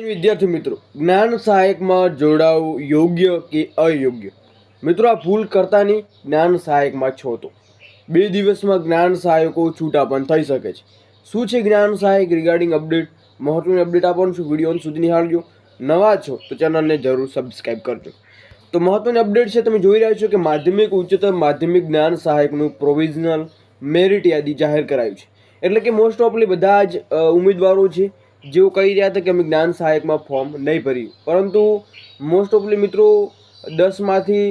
વિદ્યાર્થી મિત્રો, જ્ઞાન સહાયકમાં જોડાવું યોગ્ય કે અયોગ્ય? મિત્રો, આ ભૂલ કરતા નહીં. જ્ઞાન સહાયકમાં છો તો 2 દિવસમાં જ્ઞાન સહાયકો છૂટા પણ થઈ શકે છે. શું છે જ્ઞાન સહાયક રિગાર્ડિંગ અપડેટ? મહત્વની અપડેટ આપવાનું છું. વિડીયો અંત સુધી નિહાળજો. નવા છો તો ચેનલને જરૂર સબસ્ક્રાઈબ કરજો. તો મહત્વની અપડેટ છે, તમે જોઈ રહ્યા છો કે માધ્યમિક ઉચ્ચતર માધ્યમિક જ્ઞાન સહાયકનું પ્રોવિઝનલ મેરિટ યાદી જાહેર કરાયું છે. એટલે કે મોસ્ટ ઓફલી બધા જ ઉમેદવારો છે જેઓ કહી રહ્યા હતા કે અમે જ્ઞાન સહાયકમાં ફોર્મ નહીં ભર્યું, પરંતુ મોસ્ટ ઓફલી મિત્રો 10માંથી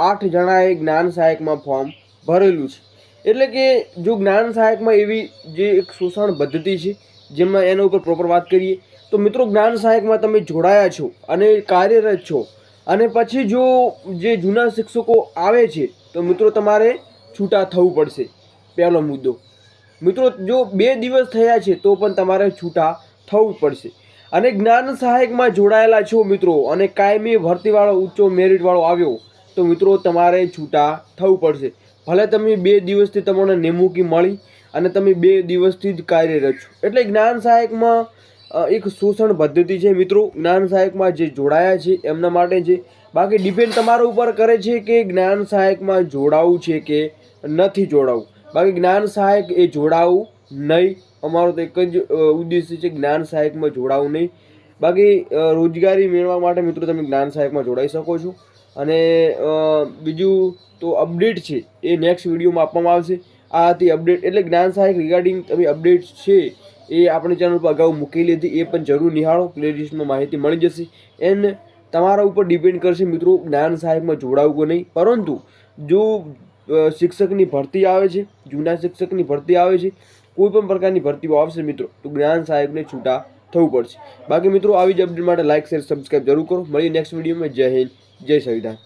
8 જણાએ જ્ઞાન સહાયકમાં ફોર્મ ભરેલું છે. એટલે કે જો જ્ઞાન સહાયકમાં એવી જે એક શોષણ પદ્ધતિ છે જેમાં એના ઉપર પ્રોપર વાત કરીએ તો મિત્રો, જ્ઞાન સહાયકમાં તમે જોડાયા છો અને કાર્યરત છો, અને પછી જો જે જૂના શિક્ષકો આવે છે તો મિત્રો તમારે છૂટા થવું પડશે. પહેલો મુદ્દો મિત્રો, જો 2 દિવસ થયા છે તો પણ તમારે છૂટા થવું પડશે. અને જ્ઞાન સહાયકમાં જોડાયેલા છો મિત્રો અને કાયમી ભરતીવાળો ઊંચો મેરિટવાળો આવ્યો તો મિત્રો તમારે છૂટા થવું પડશે. ભલે તમે 2 દિવસથી તમને નિમણૂકી મળી અને તમે 2 દિવસથી જ કાર્યરત છો. એટલે જ્ઞાન સહાયકમાં એક શોષણ પદ્ધતિ છે મિત્રો. જ્ઞાન સહાયકમાં જે જોડાયા છે એમના માટે છે. બાકી ડિપેન્ડ તમારા ઉપર કરે છે કે જ્ઞાન સહાયકમાં જોડાવું છે કે નથી જોડાવું. બાકી જ્ઞાન સહાયક એ જોડાવું નહીં. અમારો તો એક જ ઉદ્દેશ્ય છે, જ્ઞાન સહાયકમાં જોડાવું નહીં. બાકી રોજગારી મેળવવા માટે મિત્રો તમે જ્ઞાન સહાયકમાં જોડાઈ શકો છો. અને બીજું તો અપડેટ છે એ નેક્સ્ટ વિડીયોમાં આપવામાં આવશે. આ હતી અપડેટ. એટલે જ્ઞાન સહાયક રિગાર્ડિંગ તમે અપડેટ છે એ આપણી ચેનલ પર અગાઉ મૂકેલી હતી, એ પણ જરૂર નિહાળો. પ્લેલિસ્ટમાં માહિતી મળી જશે. એન્ડ તમારા ઉપર ડિપેન્ડ કરશે મિત્રો જ્ઞાન સહાયકમાં જોડાવું કે નહીં. પરંતુ જો શિક્ષકની ભરતી આવે છે, જૂના શિક્ષકની ભરતી આવે છે, કોઈ પણ પ્રકારની ભરતીઓ આવશે મિત્રો તો જ્ઞાન સહાયકને છૂટા થવું પડશે. બાકી મિત્રો આવી જ અપડેટ માટે લાઇક શેર સબસ્ક્રાઈબ જરૂર કરો. મળીએ નેક્સ્ટ વિડીયોમાં. જય હિન્દ, જય સંવિધાન.